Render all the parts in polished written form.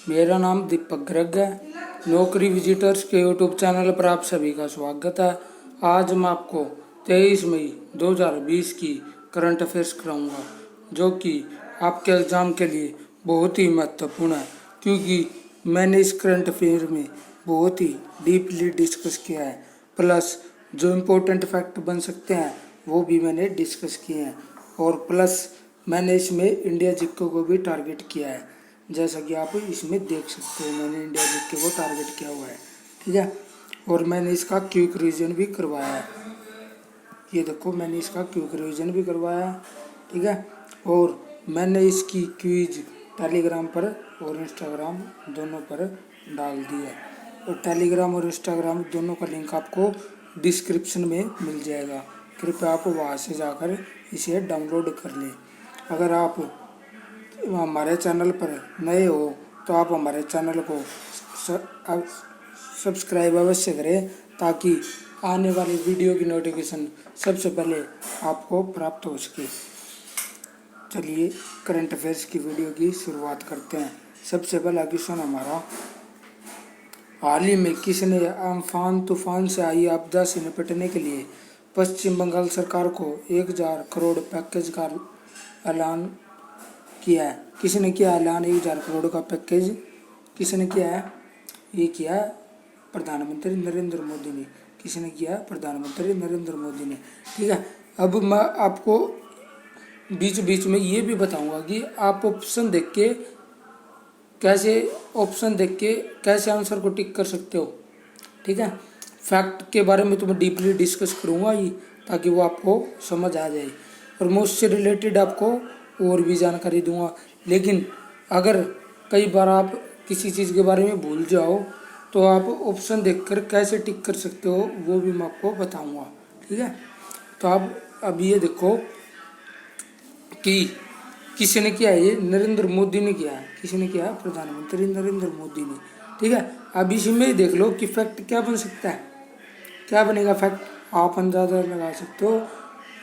मेरा नाम दीपक गर्ग है। नौकरी विजिटर्स के यूट्यूब चैनल पर आप सभी का स्वागत है। आज मैं आपको 23 मई 2020 की करंट अफेयर्स कराऊंगा, जो कि आपके एग्ज़ाम के लिए बहुत ही महत्वपूर्ण है, क्योंकि मैंने इस करंट अफेयर में बहुत ही डीपली डिस्कस किया है। प्लस जो इम्पोर्टेंट फैक्ट बन सकते हैं वो भी मैंने डिस्कस किए हैं, और प्लस मैंने इसमें इंडिया जीके को भी टारगेट किया है। जैसा कि आप इसमें देख सकते हो, मैंने इंडिया जीके को टारगेट किया हुआ है, ठीक है। और मैंने इसका क्विक रिवीजन भी करवाया है। ये देखो, मैंने इसका क्विक रिवीजन भी करवाया है, ठीक है। और मैंने इसकी क्विज टेलीग्राम पर और इंस्टाग्राम दोनों पर डाल दी है, और टेलीग्राम और इंस्टाग्राम दोनों का लिंक आपको डिस्क्रिप्शन में मिल जाएगा। कृपया आप वहाँ से जाकर इसे डाउनलोड कर लें। अगर आप हमारे चैनल पर नए हो तो आप हमारे चैनल को सब्सक्राइब अवश्य करें, ताकि आने वाली वीडियो की नोटिफिकेशन सबसे पहले आपको प्राप्त हो सके। चलिए करंट अफेयर्स की वीडियो की शुरुआत करते हैं। सबसे पहला क्वेश्चन हमारा, हाल ही में किसने अम्फान तूफान से आई आपदा से निपटने के लिए पश्चिम बंगाल सरकार को 1000 करोड़ पैकेज का ऐलान किया है? किसने किया ऐलान 1000 करोड़ का पैकेज? किसने किया है? ये किया प्रधानमंत्री नरेंद्र मोदी ने। किसने किया? प्रधानमंत्री नरेंद्र मोदी ने, ठीक है। अब मैं आपको बीच बीच में ये भी बताऊंगा कि आप ऑप्शन देख के कैसे आंसर को टिक कर सकते हो, ठीक है। फैक्ट के बारे में तो मैं डीपली डिस्कस करूंगा ही, ताकि वो आपको समझ आ जाए, और मैं उससे रिलेटेड आपको और भी जानकारी दूंगा। लेकिन अगर कई बार आप किसी चीज़ के बारे में भूल जाओ तो आप ऑप्शन देखकर कैसे टिक कर सकते हो वो भी मैं आपको बताऊंगा, ठीक है। तो आप अब ये देखो कि किसने किया है? ये नरेंद्र मोदी ने किया है। किसने किया है? प्रधानमंत्री नरेंद्र मोदी ने, ठीक है। अब इसमें ही देख लो कि फैक्ट क्या बन सकता है। क्या बनेगा फैक्ट? आप अंदाजा लगा सकते हो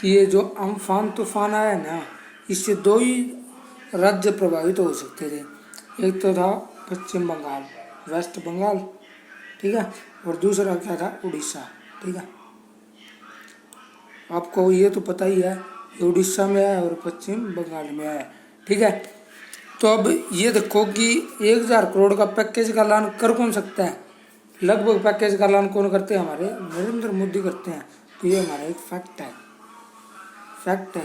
कि ये जो अम्फान तूफान आया ना, इससे दो ही राज्य प्रभावित हो सकते थे। एक तो था पश्चिम बंगाल, वेस्ट बंगाल, ठीक है, और दूसरा क्या था? उड़ीसा, ठीक है। आपको ये तो पता ही है, उड़ीसा में है और पश्चिम बंगाल में है, ठीक है। तो अब ये देखो कि 1000 करोड़ का पैकेज का ऐलान कर कौन सकता है? लगभग पैकेज का ऐलान कौन करते हैं? हमारे नरेंद्र मोदी करते हैं। तो ये हमारा एक फैक्ट है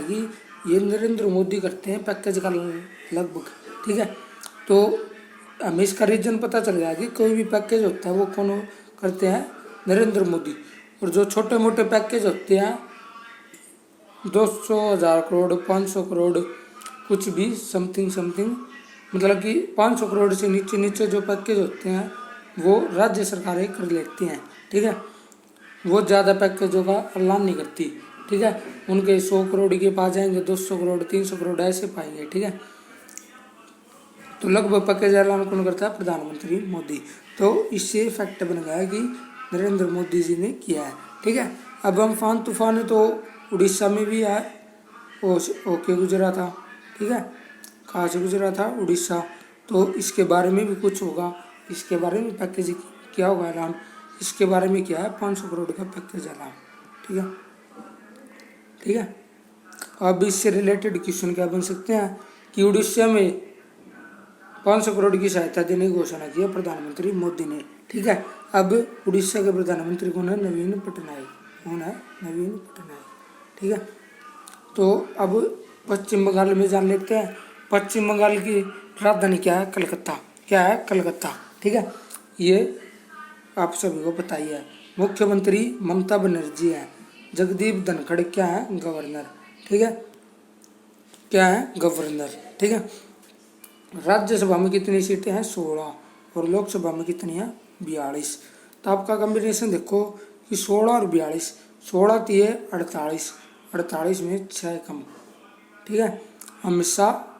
कि ये नरेंद्र मोदी करते हैं पैकेज का लगभग, ठीक है। तो हमें इसका रीजन पता चल गया कि कोई भी पैकेज होता है वो कौन करते हैं? नरेंद्र मोदी। और जो छोटे मोटे पैकेज होते हैं 200, 1000 करोड़, 500 करोड़, कुछ भी समथिंग, मतलब कि 500 करोड़ से नीचे जो पैकेज होते हैं वो राज्य सरकारें कर लेती हैं, ठीक है। वो ज़्यादा पैकेजों का ऐलान नहीं करती, ठीक है। उनके 100 करोड़ के पास जाएंगे, 200 करोड़, 300 करोड़ ऐसे पाएंगे, ठीक है। तो लगभग पैकेज ऐलान कौन करता है? प्रधानमंत्री मोदी। तो इससे फैक्ट बन गया कि नरेंद्र मोदी जी ने किया है, ठीक है। अब अम्फान तूफान तो उड़ीसा में भी है, ओके गुजरा था, ठीक है। कहाँ से गुजरा था? उड़ीसा। तो इसके बारे में भी कुछ होगा, इसके बारे में पैकेज क्या होगा ऐलान, इसके बारे में क्या है? 500 करोड़ का पैकेज ऐलान, ठीक है। अब इससे रिलेटेड क्वेश्चन क्या बन सकते हैं कि उड़ीसा में 500 करोड़ की सहायता देने की घोषणा की है प्रधानमंत्री मोदी ने, ठीक है। अब उड़ीसा के प्रधानमंत्री कौन है? नवीन पटनायक। कौन है? नवीन पटनायक, ठीक है। तो अब पश्चिम बंगाल में जान लेते हैं। पश्चिम बंगाल की राजधानी क्या है? कलकत्ता। क्या है? कलकत्ता, ठीक है। ये आप सभी को पता ही है। मुख्यमंत्री ममता बनर्जी है। जगदीप धनखड़ क्या है? गवर्नर, ठीक है। क्या है? गवर्नर, ठीक है। राज्यसभा में कितनी सीटें हैं? 16, और लोकसभा में कितनी है? 42। तो आपका कॉम्बिनेशन देखो कि 16 और 42, 16 दिए 48, 48 में 6 कम, ठीक है। हमेशा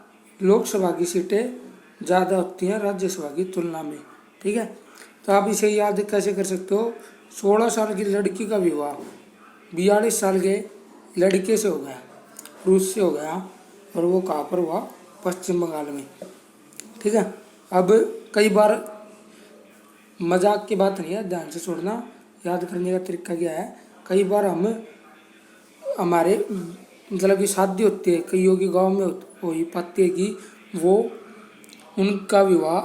लोकसभा की सीटें ज़्यादा होती हैं राज्यसभा की तुलना में, ठीक है। तो आप इसे याद कैसे कर सकते हो? 16 साल की लड़की का विवाह 42 साल के लड़के से हो गया, रूस से हो गया, और वो कहाँ पर हुआ? पश्चिम बंगाल में, ठीक है। अब कई बार मजाक की बात नहीं है, ध्यान से छोड़ना, याद करने का तरीका क्या है। कई बार हम हमारे मतलब कि शादी होती है, कईयों के गांव में हो ही पाती है कि वो उनका विवाह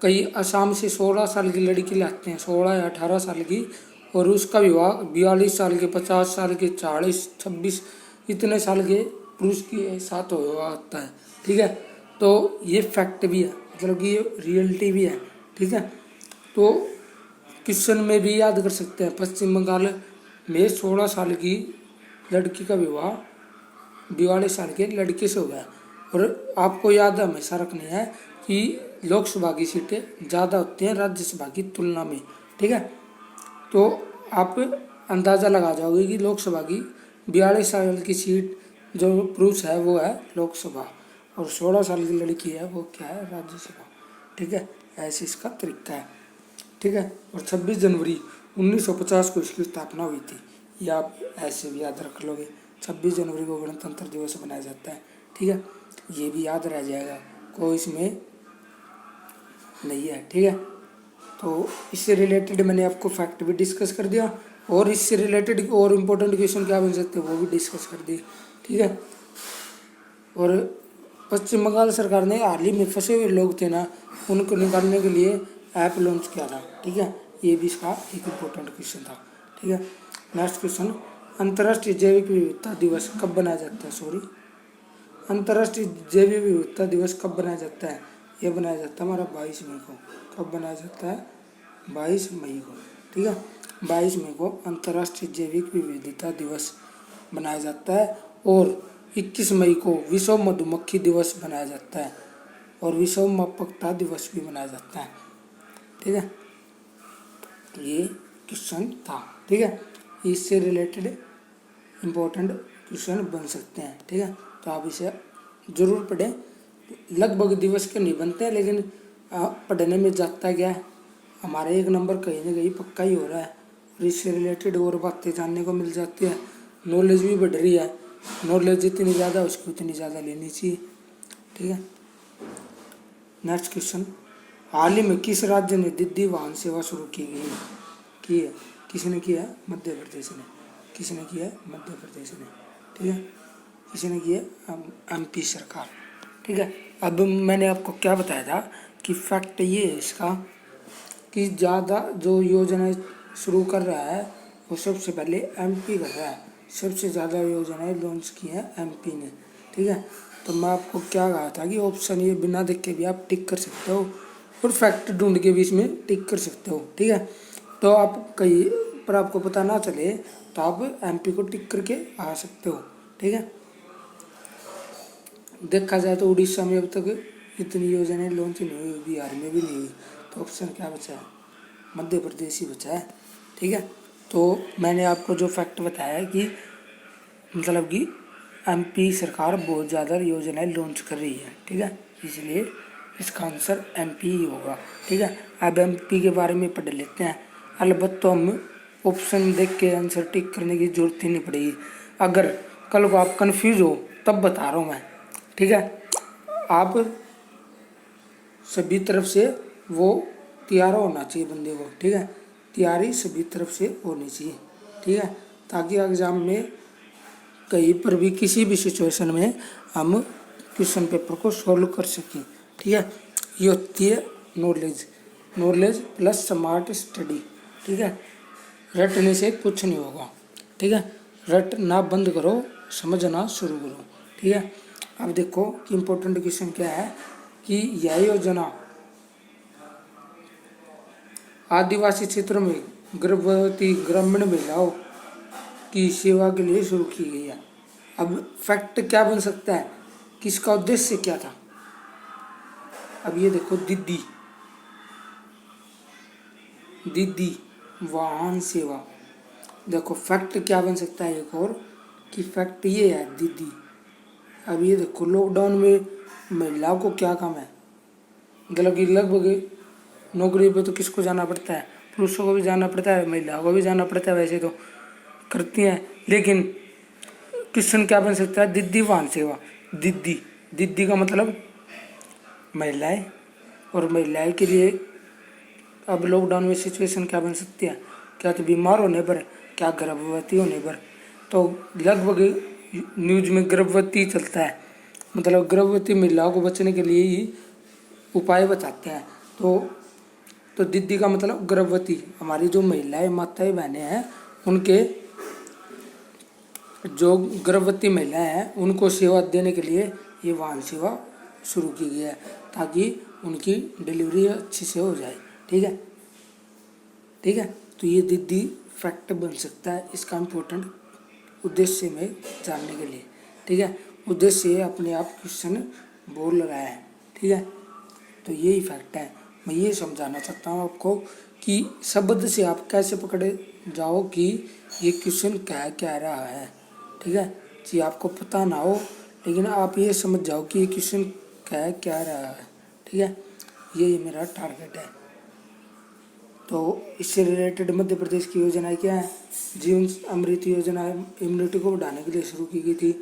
कई असम से 16 साल की लड़की लाते हैं, 16 या 18 साल की, और उसका विवाह 42 साल के, 50 साल के, 40, 26 इतने साल के पुरुष के साथ हुआ होता है। ठीक है, तो ये फैक्ट भी है, मतलब कि ये रियलिटी भी है। ठीक है, तो क्वेश्चन में भी याद कर सकते हैं, पश्चिम बंगाल में 16 साल की लड़की का विवाह 42 साल के लड़के से हुआ है। और आपको याद हमेशा रखनी है कि लोकसभा की सीटें ज़्यादा होती हैं राज्यसभा की तुलना में। ठीक है, तो आप अंदाज़ा लगा जाओगे कि लोकसभा की 42 साल की सीट जो पुरुष है वो है लोकसभा, और 16 साल की लड़की है वो क्या है, राज्यसभा। ठीक है, ऐसे इसका तरीका है। ठीक है, और 26 जनवरी 1950 को इसकी स्थापना हुई थी, ये आप ऐसे भी याद रख लोगे। 26 जनवरी को गणतंत्र दिवस मनाया जाता है। ठीक है, ये भी याद रह जाएगा, कोई इसमें नहीं है। ठीक है, तो इससे रिलेटेड मैंने आपको फैक्ट भी डिस्कस कर दिया, और इससे रिलेटेड और इम्पोर्टेंट क्वेश्चन क्या बन सकते हैं वो भी डिस्कस कर दिए। ठीक है, और पश्चिम बंगाल सरकार ने हाल ही में फंसे हुए लोग थे ना, उनको निकालने के लिए ऐप लॉन्च किया था। ठीक है, ये भी इसका एक इम्पोर्टेंट क्वेश्चन था। ठीक है, नेक्स्ट क्वेश्चन, अंतर्राष्ट्रीय जैविक विविधता दिवस कब बनाया जाता है? अंतर्राष्ट्रीय जैविक विविधता दिवस कब बनाया जाता है? ये बनाया जाता है हमारा 22 मई को। कब बनाया जाता है? 22 मई को। ठीक है, 22 मई को अंतर्राष्ट्रीय जैविक विविधता दिवस मनाया जाता है, और 21 मई को विश्व मधुमक्खी दिवस मनाया जाता है, और विश्व मापकता दिवस भी मनाया जाता है। ठीक है, ये क्वेश्चन था। ठीक है, इससे रिलेटेड इम्पोर्टेंट क्वेश्चन बन सकते हैं। ठीक है, तो आप इसे ज़रूर पढ़ें। लगभग दिवस के नहीं बनते हैं, लेकिन पढ़ने में जाता क्या है, हमारे एक नंबर कहीं ना कहीं पक्का ही हो रहा है, और इससे रिलेटेड और बातें जानने को मिल जाती है, नॉलेज भी बढ़ रही है। नॉलेज जितनी ज़्यादा उसकी उतनी ज़्यादा लेनी चाहिए। ठीक है, नेक्स्ट क्वेश्चन, हाल ही में किस राज्य ने दिद्दी वाहन सेवा शुरू की है? किसने किया है? मध्य प्रदेश ने। किसने किया है? मध्य प्रदेश ने। ठीक है, किसने किया? MP सरकार। ठीक है, अब मैंने आपको क्या बताया था कि फैक्ट ये है इसका कि ज़्यादा जो योजनाएं शुरू कर रहा है वो सबसे पहले MP कर रहा है, सबसे ज़्यादा योजनाएं लॉन्च की हैं MP ने। ठीक है, तो मैं आपको क्या कहा था कि ऑप्शन ये बिना देख के भी आप टिक कर सकते हो, और फैक्ट ढूंढ के भी इसमें टिक कर सकते हो। ठीक है, तो आप कहीं पर आपको पता ना चले तो आप MP को टिक करके आ सकते हो। ठीक है, देखा जाए तो उड़ीसा में अब तक इतनी योजनाएं लॉन्च नहीं हुई, बिहार में भी नहीं हुई, तो ऑप्शन क्या बचा है? मध्य प्रदेश ही बचा है। ठीक है, तो मैंने आपको जो फैक्ट बताया है कि मतलब कि MP सरकार बहुत ज़्यादा योजनाएं लॉन्च कर रही है। ठीक है, इसलिए इसका आंसर MP ही होगा। ठीक है, अब MP के बारे में पढ़ लेते हैं। अलबत्त तो हम ऑप्शन देख के आंसर टिक करने की जरूरत ही नहीं पड़ेगी, अगर कल को आप कंफ्यूज हो तब बता रहा हूँ मैं। ठीक है, आप सभी तरफ से वो तैयार होना चाहिए बंदे को। ठीक है, तैयारी सभी तरफ से होनी चाहिए। ठीक है, ताकि एग्जाम में कहीं पर भी किसी भी सिचुएशन में हम क्वेश्चन पेपर को सॉल्व कर सकें। ठीक है, ये होती है नॉलेज प्लस स्मार्ट स्टडी। ठीक है, रटने से कुछ नहीं होगा। ठीक है, रटना बंद करो, समझना शुरू करो। ठीक है, अब देखो कि इम्पोर्टेंट क्वेश्चन क्या है कि यह योजना आदिवासी क्षेत्रों में गर्भवती ग्रामीण महिलाओं की सेवा के लिए शुरू की गई है। अब फैक्ट क्या बन सकता है कि इसका उद्देश्य क्या था? अब ये देखो, दीदी वाहन सेवा। देखो फैक्ट क्या बन सकता है एक और कि फैक्ट ये है दीदी। अब ये देखो, लॉकडाउन में महिलाओं को क्या काम है, मतलब कि लगभग नौकरी पे तो किसको जाना पड़ता है? पुरुषों को भी जाना पड़ता है, महिलाओं को भी जाना पड़ता है, वैसे तो करती हैं, लेकिन क्वेश्चन क्या बन सकता है? दीदी वाहन सेवा। दीदी का मतलब महिलाएं, और महिलाएं के लिए अब लॉकडाउन में सिचुएशन क्या बन सकती है, क्या तो बीमार होने पर, क्या गर्भवती होने पर। तो लगभग न्यूज में गर्भवती चलता है, मतलब गर्भवती महिलाओं को बचने के लिए ही उपाय बताते हैं। तो दीदी का मतलब गर्भवती, हमारी जो महिलाएं माताएं बहनें हैं उनके जो गर्भवती महिलाएं हैं उनको सेवा देने के लिए ये वाहन सेवा शुरू की गई है, ताकि उनकी डिलीवरी अच्छी से हो जाए। ठीक है, ठीक है। तो ये दीदी फैक्ट बन सकता है, इसका इम्पोर्टेंट उद्देश्य में जानने के लिए। ठीक है, उद्देश्य अपने आप क्वेश्चन बोल रहा है। ठीक है, तो यही फैक्ट है। मैं ये समझाना चाहता हूँ आपको कि शब्द से आप कैसे पकड़े जाओ कि ये क्वेश्चन क्या कह रहा है। ठीक है जी, आपको पता ना हो लेकिन आप ये समझ जाओ कि ये क्वेश्चन क्या रहा है। ठीक है, यही मेरा टारगेट है। तो इससे रिलेटेड मध्य प्रदेश की योजनाएं क्या है? जीवन अमृत योजना इम्यूनिटी को बढ़ाने के लिए शुरू की गई थी।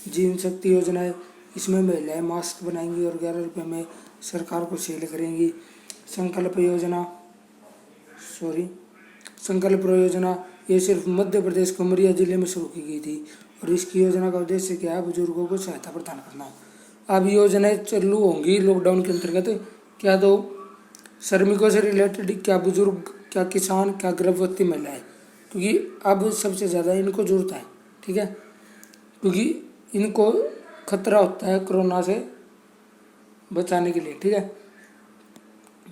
जीवन शक्ति योजना है, इसमें महिलाएं मास्क बनाएंगी और 11 रुपये में सरकार को सेल करेंगी। संकल्प योजना ये सिर्फ मध्य प्रदेश के उमरिया जिले में शुरू की गई थी और इसकी योजना का उद्देश्य क्या है? बुजुर्गों को सहायता प्रदान करना। अब योजनाएं चालू होंगी लॉकडाउन के अंतर्गत, क्या तो श्रमिकों से रिलेटेड, क्या बुजुर्ग, क्या किसान, क्या गर्भवती महिलाएं, क्योंकि अब सबसे ज़्यादा इनको जरूरत है। ठीक है, क्योंकि इनको खतरा होता है कोरोना से बचाने के लिए। ठीक है,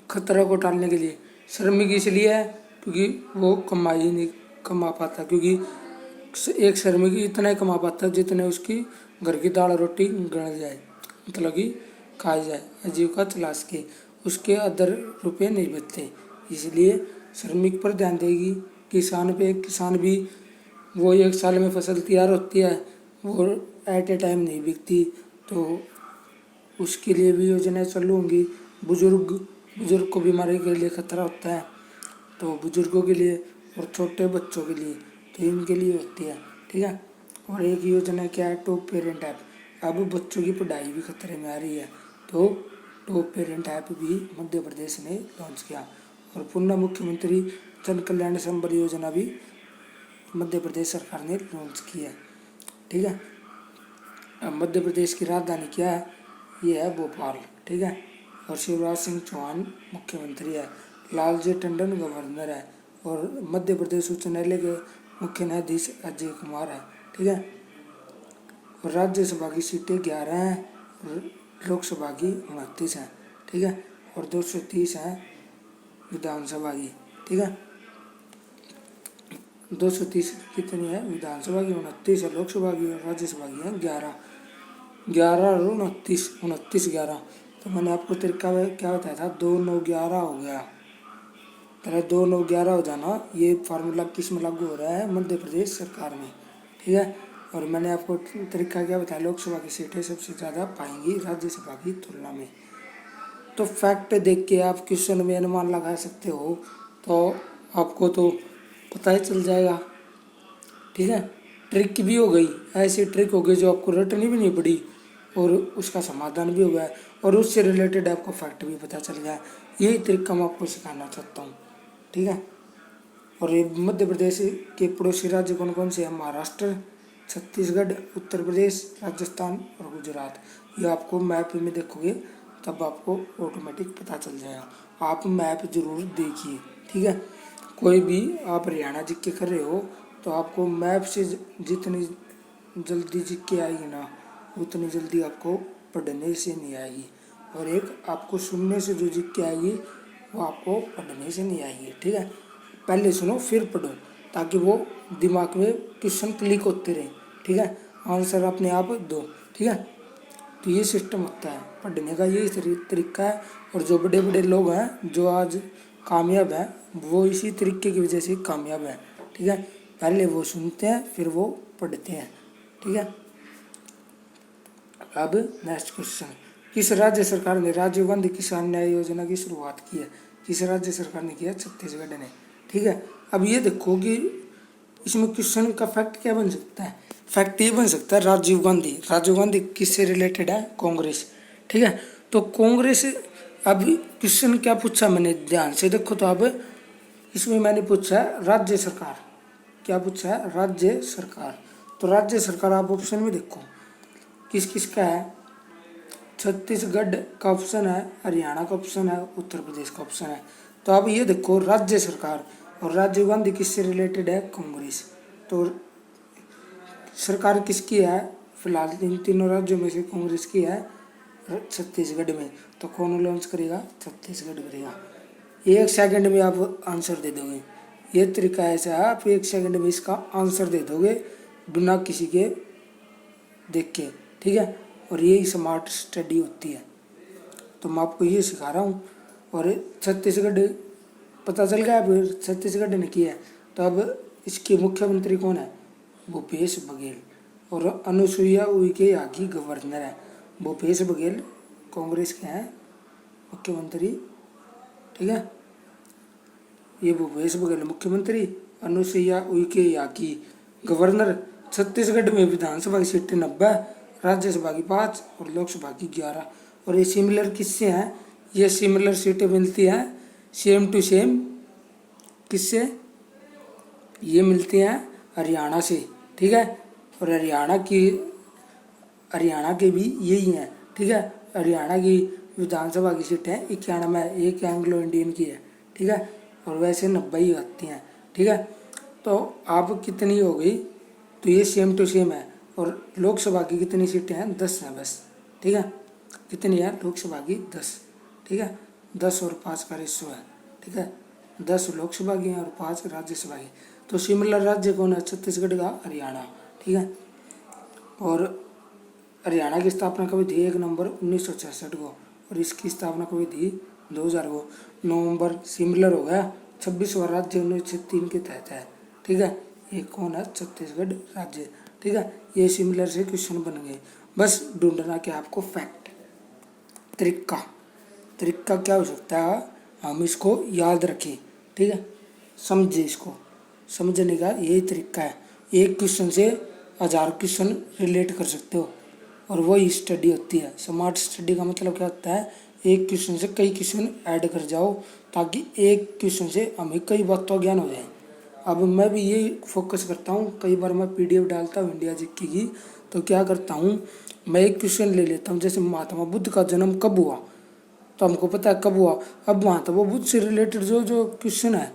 खतरा को टालने के लिए। श्रमिक इसलिए है क्योंकि वो कमाई नहीं कमा पाता, क्योंकि एक श्रमिक इतना ही कमा पाता है जितने उसकी घर की दाल रोटी गण जाए, मतलब कि खाई जाए, आजीविका चला सके, उसके अदर रुपये नहीं बचते। इसलिए श्रमिक पर ध्यान देगी। किसान पे, किसान भी वो एक साल में फसल तैयार होती है, वो एट ए टाइम नहीं बिकती, तो उसके लिए भी योजनाएं चालू होंगी। बुजुर्ग को बीमारी के लिए खतरा होता है, तो बुजुर्गों के लिए और छोटे बच्चों के लिए, तो इनके लिए होती है। ठीक है, और एक योजना क्या है? Top parent app. अब बच्चों की पढ़ाई भी खतरे में आ रही है, तो टॉप पेरेंट ऐप भी मध्य प्रदेश ने लॉन्च किया। और पूर्ण मुख्यमंत्री जन कल्याण संबल योजना भी मध्य प्रदेश सरकार ने लॉन्च की है। ठीक है, अब मध्य प्रदेश की राजधानी क्या है? ये है भोपाल। ठीक है, और शिवराज सिंह चौहान मुख्यमंत्री है, लालजी टंडन गवर्नर है और मध्य प्रदेश उच्च न्यायालय के मुख्य न्यायाधीश अजय कुमार है। ठीक है, और राज्यसभा की सीटें 11 हैं और लोकसभा की 29 हैं। ठीक है, और 230 हैं विधानसभा की। ठीक है, 230 कितनी है विधानसभा की? 29 है लोकसभा की और राज्यसभा की है 11 और 29 11। तो मैंने आपको तरीका क्या बताया था? 2 9 11 हो गया, पहले 2 9 11 हो जाना। ये फार्मूला किस में लागू हो रहा है? मध्य प्रदेश सरकार में। ठीक है, और मैंने आपको तरीका क्या बताया? लोकसभा की सीटें सबसे ज़्यादा पाएंगी राज्यसभा की तुलना में। तो फैक्ट देख के आप क्वेश्चन में अनुमान लगा सकते हो, तो आपको तो पता ही चल जाएगा। ठीक है, ट्रिक भी हो गई, ऐसी ट्रिक हो गई जो आपको रटनी भी नहीं पड़ी और उसका समाधान भी हो गया और उससे रिलेटेड आपको फैक्ट भी पता चल गया। यही तरीका मैं आपको सिखाना चाहता हूँ। ठीक है, और ये मध्य प्रदेश के पड़ोसी राज्य कौन कौन से हैं? महाराष्ट्र, छत्तीसगढ़, उत्तर प्रदेश, राजस्थान और गुजरात। ये आपको मैप में देखोगे तब आपको ऑटोमेटिक पता चल जाएगा। आप मैप जरूर देखिए। ठीक है, कोई भी आप हरियाणा जी के कर रहे हो तो आपको मैप से जितनी जल्दी जीत के आएगी ना, उतनी जल्दी आपको पढ़ने से नहीं आएगी, और एक आपको सुनने से जो जीत के आएगी वो आपको पढ़ने से नहीं आएगी। ठीक है, पहले सुनो फिर पढ़ो, ताकि वो दिमाग में क्वेश्चन क्लिक होते रहे। ठीक है, आंसर अपने आप दो। ठीक है, तो ये सिस्टम होता है पढ़ने का, यही तरीका है। और जो बड़े बड़े लोग हैं जो आज कामयाब हैं, वो इसी तरीके की वजह से कामयाब हैं। ठीक है, पहले वो सुनते हैं फिर वो पढ़ते हैं। ठीक है, अब नेक्स्ट क्वेश्चन, किस राज्य सरकार ने राजीव गांधी किसान न्याय योजना की शुरुआत की है? किस राज्य सरकार ने किया? छत्तीसगढ़ ने। ठीक है, अब ये देखो कि इसमें क्वेश्चन का फैक्ट क्या बन सकता है? फैक्ट ये बन सकता है राजीव गांधी किससे रिलेटेड है? कांग्रेस। ठीक है, तो कांग्रेस अब क्वेश्चन क्या पूछा मैंने, ध्यान से देखो। तो अब इसमें मैंने पूछा है राज्य सरकार, क्या पूछा है, राज्य सरकार। तो राज्य सरकार आप ऑप्शन में देखो किस किस का है। छत्तीसगढ़ का ऑप्शन है, हरियाणा का ऑप्शन है, उत्तर प्रदेश का ऑप्शन है। तो अब ये देखो राज्य सरकार, और राजीव गांधी किससे रिलेटेड है, कांग्रेस। तो सरकार किसकी है, फिलहाल इन तीनों राज्यों में से कांग्रेस की है छत्तीसगढ़ में। तो कौन लॉन्च करेगा, छत्तीसगढ़ करेगा। 1 सेकंड में आप आंसर दे दोगे, ये तरीका ऐसा है, आप 1 सेकंड में इसका आंसर दे दोगे बिना किसी के देख के, ठीक है। और यही स्मार्ट स्टडी होती है। तो मैं आपको ये सिखा रहा हूँ। और छत्तीसगढ़ पता चल गया अब छत्तीसगढ़ ने किया है। तो अब इसके मुख्यमंत्री कौन है, भूपेश बघेल। और अनुसुईया उइके यहाँ की गवर्नर है। भूपेश बघेल कांग्रेस के हैं मुख्यमंत्री, ठीक है। ये भूपेश बघेल मुख्यमंत्री, अनुसुईया उइके यहाँ की गवर्नर। छत्तीसगढ़ में विधानसभा की सीटें 90, राज्यसभा की 5 और लोकसभा की 11। और ये सिमिलर किससे हैं, ये सिमिलर सीटें मिलती हैं सेम टू सेम किससे, ये मिलती हैं हरियाणा से, ठीक है। और हरियाणा के भी यही हैं, ठीक है। हरियाणा की विधानसभा की सीटें 91, एक एंग्लो इंडियन की है, ठीक है। और वैसे 90 ही आती हैं, ठीक है। तो आप कितनी हो गई, तो ये सेम टू सेम है। और लोकसभा की कितनी सीटें हैं, 10 हैं बस, ठीक है। कितनी है लोकसभा की, 10, ठीक है। 10 और 5 का रेशो है, ठीक है। 10 लोकसभा की और 5 राज्यसभा की। तो सिमिलर राज्य कौन है, छत्तीसगढ़ का हरियाणा, ठीक है। और हरियाणा की स्थापना कभी थी 1 नवंबर 1966 को, और इसकी स्थापना कभी थी 2000 को। नवंबर सिमिलर हो गया। 26वां राज्य 1903 के तहत है, ठीक है। ये कौन है, छत्तीसगढ़ राज्य, ठीक है। ये सिमिलर से क्वेश्चन बन गए। बस ढूंढना क्या आपको फैक्ट, तरीका क्या हो सकता है, हम इसको याद रखें, ठीक है। समझे, इसको समझने का यही तरीका है। एक क्वेश्चन से 1000 क्वेश्चन रिलेट कर सकते हो, और वही स्टडी होती है। स्मार्ट स्टडी का मतलब क्या होता है, एक क्वेश्चन से कई क्वेश्चन ऐड कर जाओ, ताकि एक क्वेश्चन से हमें कई बातों का ज्ञान हो जाए। अब मैं भी यही फोकस करता हूँ। कई बार मैं PDF डालता हूँ इंडिया जीके की, तो क्या करता हूँ, मैं एक क्वेश्चन ले लेता हूँ। जैसे महात्मा बुद्ध का जन्म कब हुआ, तो हमको पता है कब हुआ। अब महात्मा बुद्ध से रिलेटेड जो जो क्वेश्चन है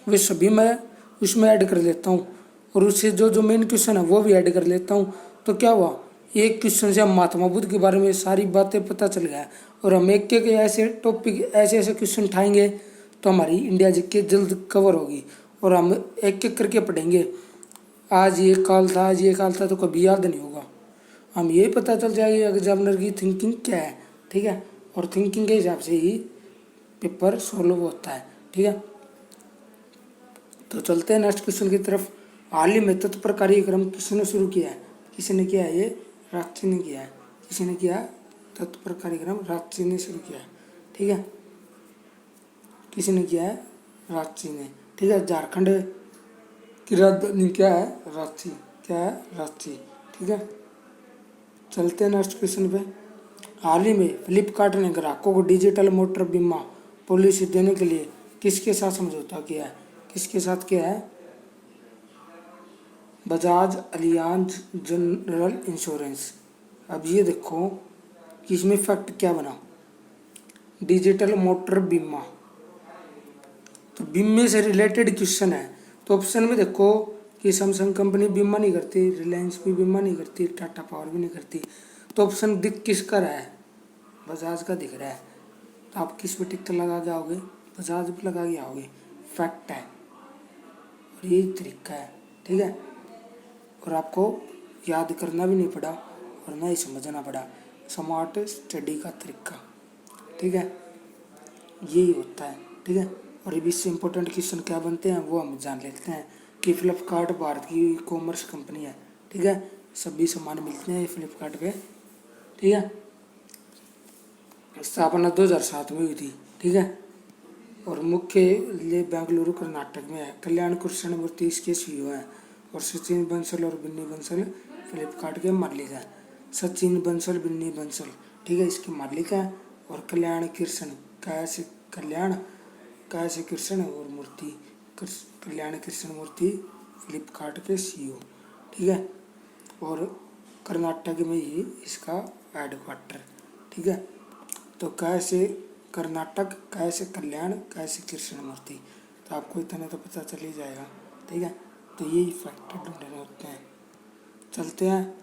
वे सभी मैं उसमें ऐड कर लेता हूँ, और उससे जो जो मेन क्वेश्चन है वो भी ऐड कर लेता हूँ। तो क्या हुआ, एक क्वेश्चन से हम महात्मा बुद्ध के बारे में सारी बातें पता चल गया। और हम एक एक ऐसे टॉपिक, ऐसे ऐसे क्वेश्चन उठाएंगे तो हमारी इंडिया जीके जल्द कवर होगी। और हम एक एक करके पढ़ेंगे, आज ये काल था, आज ये काल था, तो कभी याद नहीं होगा। हम ये पता चल जाएगा एग्जामिनर की थिंकिंग क्या है, ठीक है। और थिंकिंग के हिसाब से ही पेपर सॉल्व होता है, ठीक है। तो चलते हैं नेक्स्ट क्वेश्चन की तरफ। हाल ही में तत्पर कार्यक्रम किसने शुरू किया है, किसने किया है, ये रांची ने किया है। किसने किया, तत्पर कार्यक्रम रांची ने शुरू किया है, ठीक है। किसने किया है, रांची ने, ठीक है। झारखंड की राजधानी क्या है, रांची, क्या है, रांची, ठीक है। चलते हैं नेक्स्ट क्वेश्चन पे। हाल ही में फ्लिपकार्ट ने ग्राहकों को डिजिटल मोटर बीमा पॉलिसी देने के लिए किसके साथ समझौता किया है, किसके साथ किया है, बजाज अलियांज जनरल इंश्योरेंस। अब ये देखो कि इसमें फैक्ट क्या बना, डिजिटल मोटर बीमा, तो बीमे से रिलेटेड क्वेश्चन है। तो ऑप्शन में देखो कि सैमसंग कंपनी बीमा नहीं करती, रिलायंस भी बीमा नहीं करती, टाटा पावर भी नहीं करती। तो ऑप्शन दिख किसका रहा है, बजाज का दिख रहा है। तो आप किस पे टिक लगा के आओगे, बजाज पे लगा के आओगे, फैक्ट है। और यही तरीका है, ठीक है। और आपको याद करना भी नहीं पड़ा और ना ही समझना पड़ा, स्मार्ट स्टडी का तरीका, ठीक है। यही होता है, ठीक है। और ये भी इससे इम्पोर्टेंट क्वेश्चन क्या बनते हैं वो हम जान लेते हैं कि फ्लिपकार्ट भारत की ई कॉमर्स कंपनी है, ठीक है। सभी सामान मिलते हैं फ्लिपकार्ट पे, ठीक है। स्थापना 2007 में हुई थी, ठीक है। और मुख्यालय बेंगलुरु कर्नाटक में है। कल्याण कृष्ण मूर्ति इसके CEO हैं। और सचिन बंसल और बिन्नी बंसल फ्लिपकार्ट के मालिक हैं। सचिन बंसल, बिन्नी बंसल, ठीक है, इसके मालिक हैं। और कल्याण कृष्ण कैसे कल्याण कैसे कृष्ण और मूर्ति कल्याण कृष्ण मूर्ति फ्लिपकार्ट के सीईओ, ठीक है। और कर्नाटक में ही इसका हेडक्वार्टर, ठीक है। तो कैसे कर्नाटक, कैसे कल्याण, कैसे कृष्ण मूर्ति, तो आपको इतना तो पता चल ही जाएगा, ठीक है। तो यही फैक्टर ढूंढने होते हैं। चलते हैं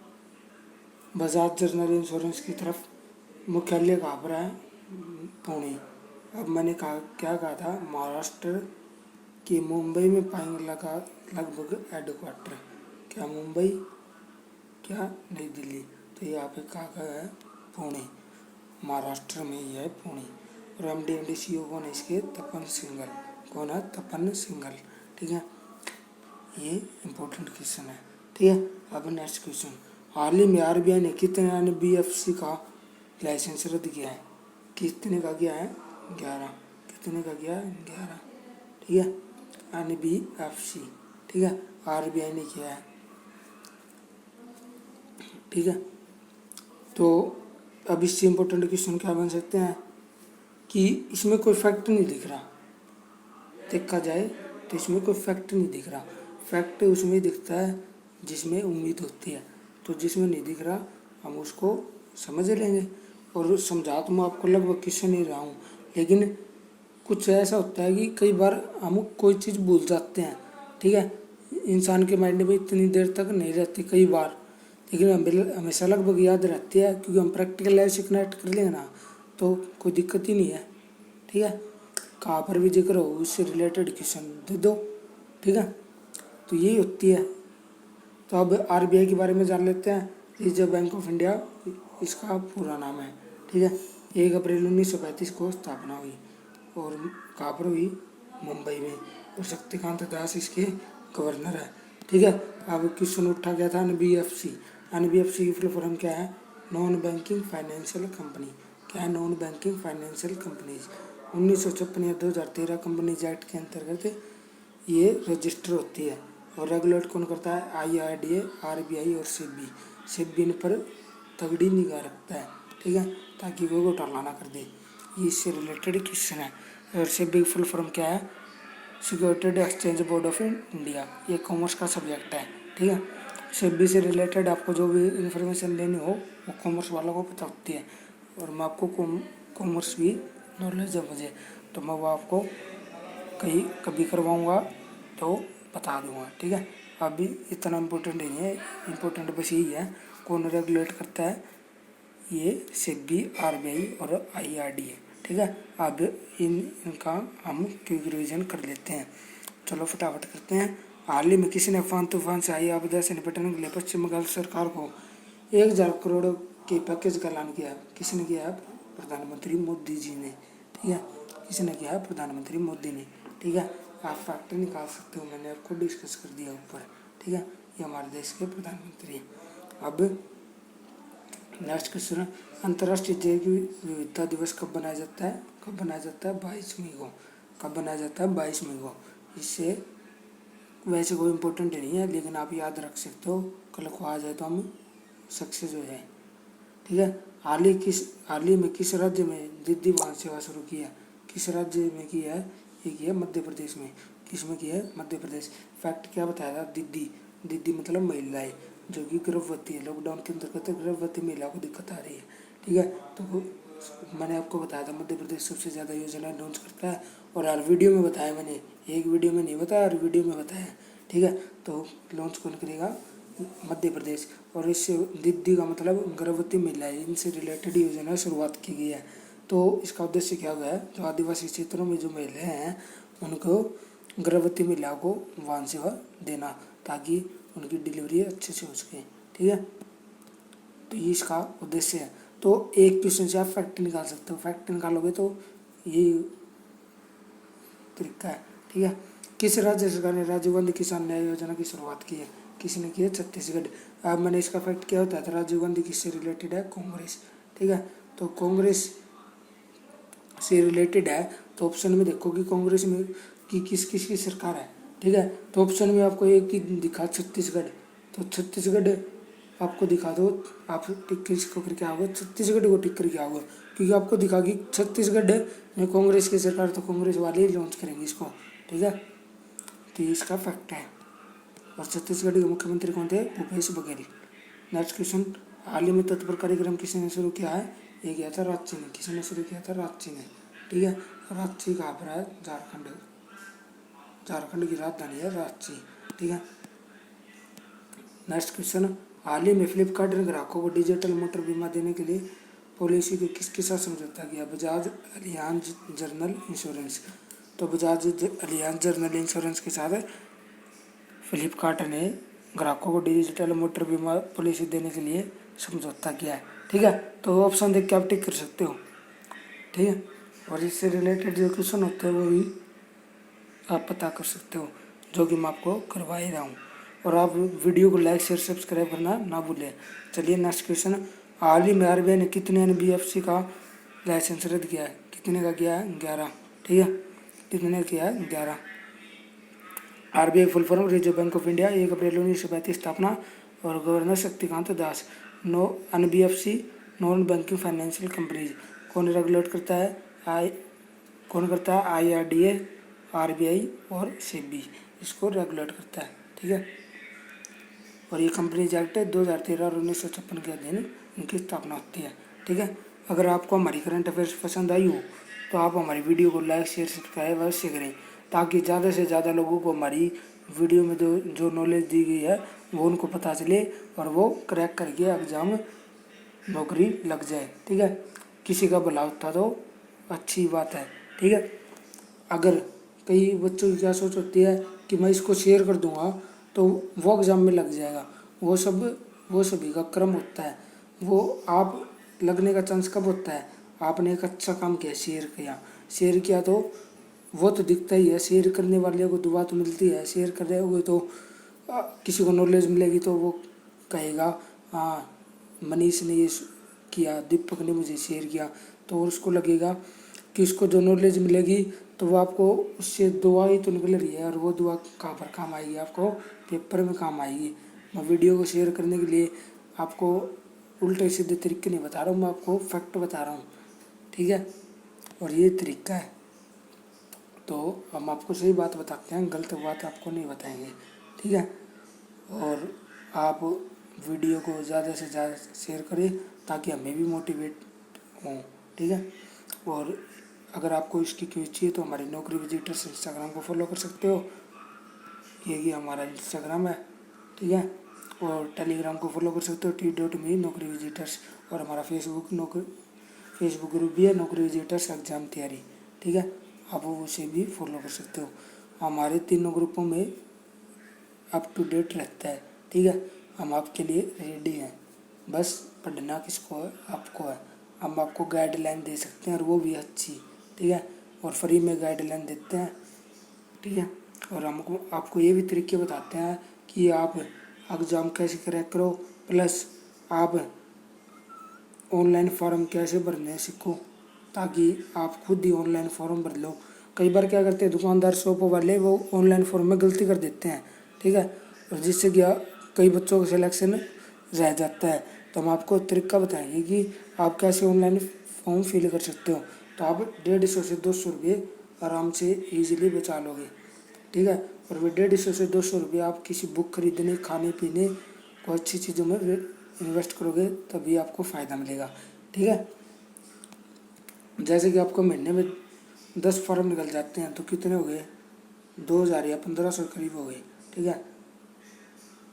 बजाज जनरल इंश्योरेंस की तरफ। मुख्यालय कहाँ पर है? पुणे। अब मैंने क्या कहा था, महाराष्ट्र कि मुंबई में पाएंगे लगभग हेडक्वार्टर। क्या मुंबई, क्या नई दिल्ली? तो यहाँ पे कहाँ का है? पुणे, महाराष्ट्र में ही है पुणे। और MD CEO कौन है इसके? तपन सिंघल। कौन है? तपन सिंघल, ठीक है। ये इम्पोर्टेंट क्वेश्चन है, ठीक है। अब नेक्स्ट क्वेश्चन, हाल ही में RBI ने कितने NBFC का लाइसेंस रद्द किया है? कितने का किया है? 11। कितने का किया है? 11, ठीक है। NBFC, ठीक है, RBI ने किया है, ठीक है। तो अब इससे इम्पोर्टेंट क्वेश्चन क्या बन सकते हैं कि इसमें कोई फैक्ट नहीं दिख रहा, देखा जाए तो इसमें कोई फैक्ट नहीं दिख रहा। फैक्ट उसमें दिखता है जिसमें उम्मीद होती है, तो जिसमें नहीं दिख रहा हम उसको समझ लेंगे। और समझा तो मैं आपको लगभग क्वेश्चन नहीं रहा हूँ, लेकिन कुछ ऐसा होता है कि कई बार हम कोई चीज़ भूल जाते हैं, ठीक है। इंसान के माइंड में इतनी देर तक नहीं रहती कई बार, लेकिन हमेशा लगभग याद रहती है, क्योंकि हम प्रैक्टिकल लाइफ से कनेक्ट कर लेंगे ना तो कोई दिक्कत ही नहीं है, ठीक है। कहाँ पर भी जिक्र हो उससे रिलेटेड क्वेश्चन दे दो, ठीक है। तो यही होती है। तो अब RBI के बारे में जान लेते हैं। रिजर्व बैंक ऑफ इंडिया इसका पूरा नाम है, ठीक है। 1 अप्रैल 1935 को स्थापना हुई और कहाँ पर हुई? मुंबई में। और शक्तिकांत दास इसके गवर्नर है, ठीक है। अब क्वेश्चन उठा गया था NBFC की फुल फॉर्म क्या है? Non banking financial company. क्या है? Non banking financial companies. 1956 या 2013 कंपनीज एक्ट के अंतर्गत ये रजिस्टर होती है। और रेगुलेट कौन करता है? IRDA, RBI और सेबी इन पर तगड़ी निगाह रखता है, ठीक है, ताकि वो घोटाला ना कर दे। ये इससे रिलेटेड क्वेश्चन है। और सेबी की फुल फॉर्म क्या है? Security exchange board of India. ये कॉमर्स का सब्जेक्ट है, ठीक है। सेबी से रिलेटेड आपको जो भी इंफॉर्मेशन लेनी हो वो कॉमर्स वालों को पता होती है। और मैं आपको कॉमर्स भी नॉलेज है मुझे, तो मैं वो आपको कभी करवाऊँगा तो बता दूँगा, ठीक है। अभी इतना इम्पोर्टेंट नहीं है, इम्पोर्टेंट बस यही है कौन रेगुलेट करता है? ये सेबी, RBI और IRDA, ठीक है। अब इनका हम क्विक रिवीजन कर लेते हैं। चलो फटाफट करते हैं। हाल ही में किसी ने अफवान तूफान से आई आपदा से निपटने के लिए पश्चिम बंगाल सरकार को 1000 करोड़ के पैकेज का ऐलान किया है। किसने किया है? प्रधानमंत्री मोदी जी ने, ठीक है। किसने किया है? प्रधानमंत्री मोदी ने, ठीक है। आप फैक्टर निकाल सकते हो, मैंने आपको डिस्कस कर दिया ऊपर, ठीक है। ये हमारे देश के प्रधानमंत्री हैं। अब नेक्स्ट क्वेश्चन, अंतर्राष्ट्रीय जैव विविधता दिवस कब बनाया जाता है? कब बनाया जाता है? 22 मई को। कब बनाया जाता है? 22 मई को। इससे वैसे कोई इम्पोर्टेंट नहीं है, लेकिन आप याद रख सकते हो, कल को आ जाए तो हम सक्सेस हो जाए, ठीक है। हाल ही में किस राज्य में दीदी वाहन सेवा शुरू की है? किस राज्य में की है? ये की है मध्य प्रदेश में। किस में की है? मध्य प्रदेश। फैक्ट क्या बताया था? दीदी मतलब महिलाएं जो कि गर्भवती है। लॉकडाउन के अंतर्गत गर्भवती महिलाओं को दिक्कत आ रही है, ठीक है। तो मैंने आपको बताया था मध्य प्रदेश सबसे ज़्यादा योजना लॉन्च करता है, और हर वीडियो में बताया मैंने, एक वीडियो में नहीं बताया, हर वीडियो में बताया, ठीक है। तो लॉन्च कौन करेगा? मध्य प्रदेश। और इससे दीदी का मतलब गर्भवती महिलाएं, इनसे रिलेटेड योजना शुरुआत की गई है। तो इसका उद्देश्य क्या हुआ है? जो आदिवासी क्षेत्रों में जो महिलाएं हैं उनको, गर्भवती महिलाओं को वाहन सेवा देना, ताकि उनकी डिलीवरी अच्छे से हो सके, ठीक है। तो ये इसका उद्देश्य है। तो एक क्वेश्चन से आप फैक्ट निकाल सकते हो, फैक्ट निकालोगे तो ये तरीका है, ठीक है। किस राज्य सरकार ने राजीव गांधी किसान न्याय योजना की शुरुआत की है? किसने की है? छत्तीसगढ़। अब मैंने इसका फैक्ट क्या होता है? तो राजीव गांधी किससे रिलेटेड है? कांग्रेस, ठीक है। तो कांग्रेस से रिलेटेड है, तो ऑप्शन में देखो कि कांग्रेस में कि किस किस की सरकार है, ठीक है। तो ऑप्शन में आपको एक ही दिखा, छत्तीसगढ़। तो छत्तीसगढ़ आपको दिखा दो, आप टिक किसको करके आओगे? छत्तीसगढ़ को टिक करके आओगे। क्योंकि आपको दिखा कि छत्तीसगढ़ में कांग्रेस की सरकार, तो कांग्रेस वाले ही लॉन्च करेंगे इसको, ठीक है। तो ये इसका फैक्ट है। और छत्तीसगढ़ के मुख्यमंत्री कौन थे? भूपेश बघेल। नेक्स्ट क्वेश्चन, हाल ही में तत्पर कार्यक्रम किसने शुरू किया है? ये किया था रांची ने। किसने शुरू किया था? रांची ने, ठीक है। रांची कहाँ पर है? झारखंड, झारखंड की राजधानी है रांची, ठीक है। नेक्स्ट क्वेश्चन, हाल ही में फ्लिपकार्ट ने ग्राहकों को डिजिटल मोटर बीमा देने के लिए पॉलिसी को किसके साथ समझौता किया? Bajaj Allianz general insurance. तो बजाज अलियांज जनरल इंश्योरेंस के साथ फ्लिपकार्ट ने ग्राहकों को डिजिटल मोटर बीमा पॉलिसी देने के लिए समझौता किया है, ठीक है। तो ऑप्शन देख के आप टिक कर सकते हो, ठीक है। और इससे रिलेटेड जो क्वेश्चन होते हैं वो भी आप पता कर सकते हो, जो कि मैं आपको करवा ही रहा हूँ। और आप वीडियो को लाइक शेयर सब्सक्राइब करना ना भूलें। चलिए नेक्स्ट क्वेश्चन, हाल ही में आरबीआई ने कितने NBFC का लाइसेंस रद्द किया है? कितने का किया है? 11, ठीक है। कितने किया है? 11। RBI full form reserve bank of India, 1 अप्रैल 1935 स्थापना। और governor Shaktikanta Das. NBFC non banking financial companies कौन रेगुलेट करता है? कौन करता है? IRDA, RBI और SEBI इसको रेगुलेट करता है, ठीक है। और ये कंपनीज एक्ट 2013 और 1956 के अधीन इनकी स्थापना होती है, ठीक है। अगर आपको हमारी करंट अफेयर्स पसंद आई हो तो आप हमारी वीडियो को लाइक शेयर सब्सक्राइब अवश्य करें, ताकि ज़्यादा से ज़्यादा लोगों को हमारी वीडियो में जो नॉलेज दी गई है वो उनको पता चले और वो क्रैक करके एग्जाम नौकरी लग जाए, ठीक है। किसी का भला होता तो अच्छी बात है, ठीक है। अगर कई बच्चों की क्या सोच होती है कि मैं इसको शेयर कर दूंगा तो वो एग्ज़ाम में लग जाएगा, वो सभी का क्रम होता है। वो आप लगने का चांस कब होता है? आपने एक अच्छा काम किया, शेयर किया तो वो तो दिखता ही है। शेयर करने वाले को दुआ तो मिलती है, शेयर कर रहे हुए तो किसी को नॉलेज मिलेगी तो वो कहेगा हाँ मनीष ने ये किया, दीपक ने मुझे शेयर किया, तो उसको लगेगा कि उसको जो नॉलेज मिलेगी तो वो आपको उससे दुआ ही तो निकल रही है, और वो दुआ कहाँ पर काम आएगी? आपको पेपर में काम आएगी। मैं वीडियो को शेयर करने के लिए आपको उल्टे सीधे तरीके नहीं बता रहा हूँ, मैं आपको फैक्ट बता रहा हूँ, ठीक है। और ये तरीका है, तो हम आपको सही बात बताते हैं, गलत बात आपको नहीं बताएंगे, ठीक है। और आप वीडियो को ज़्यादा से ज़्यादा शेयर करें ताकि हमें भी मोटिवेट हों, ठीक है। और अगर आपको इसकी क्विज चाहिए तो हमारी नौकरी विजिटर्स इंस्टाग्राम को फॉलो कर सकते हो, ये हमारा इंस्टाग्राम है, ठीक है। और टेलीग्राम को फॉलो कर सकते हो t.me नौकरी विजिटर्स। और हमारा फेसबुक ग्रुप भी है, नौकरी विजिटर्स एग्जाम तैयारी, ठीक है। आप उसे भी फॉलो कर सकते हो। हमारे तीनों ग्रुपों में अप टू डेट रहता है, ठीक है। हम आपके लिए रेडी हैं, बस पढ़ना किसको है? आपको है। हम आपको गाइडलाइन दे सकते हैं और वो भी अच्छी, ठीक है। और फ्री में गाइडलाइन देते हैं, ठीक है। और हमको आपको ये भी तरीके बताते हैं कि आप एग्ज़ाम कैसे क्रैक करो, प्लस आप ऑनलाइन फॉर्म कैसे भरने सीखो, ताकि आप खुद ही ऑनलाइन फॉर्म भर लो। कई बार क्या करते हैं दुकानदार शॉप वाले, वो ऑनलाइन फॉर्म में गलती कर देते हैं, ठीक है। और जिससे क्या कई बच्चों का सिलेक्शन रह जाता है। तो हम आपको तरीका बताएंगे कि आप कैसे ऑनलाइन फॉर्म फिल कर सकते हो। तो आप 150 से 200 रुपये आराम से ईजिली बचा लोगे, ठीक है। और वे 150 से 200 रुपये आप किसी बुक खरीदने, खाने पीने को अच्छी चीज़ों में इन्वेस्ट करोगे तभी आपको फ़ायदा मिलेगा, ठीक है। जैसे कि आपको महीने में 10 फॉर्म निकल जाते हैं तो कितने हो गए? 2000 या 1500 करीब हो गए, ठीक है।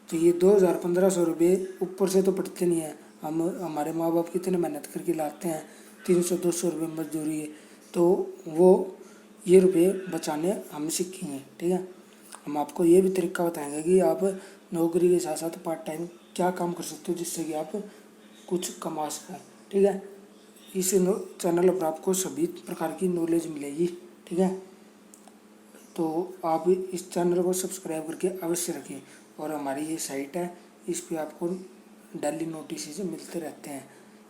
तो ये 2000-1500 रुपये ऊपर से तो पड़ते नहीं है। हमारे माँ बाप कितने मेहनत करके लाते हैं, 300-200 रुपये मजदूरी है, तो वो ये रुपये बचाने हम सीखेंगे, ठीक है। हम आपको ये भी तरीका बताएंगे कि आप नौकरी के साथ साथ पार्ट टाइम क्या काम कर सकते हो जिससे कि आप कुछ कमा सकें, ठीक है। इस चैनल पर आपको सभी प्रकार की नॉलेज मिलेगी, ठीक है। तो आप इस चैनल को सब्सक्राइब करके अवश्य रखें। और हमारी ये साइट है, इस पर आपको डेली नोटिस मिलते रहते हैं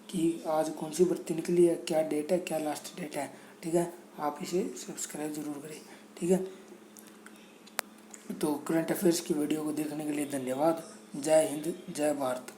कि आज कौन सी भर्ती निकली है, क्या डेट है, क्या लास्ट डेट है, ठीक है। आप इसे सब्सक्राइब ज़रूर करें, ठीक है। तो करंट अफेयर्स की वीडियो को देखने के लिए धन्यवाद। जय हिंद, जय भारत।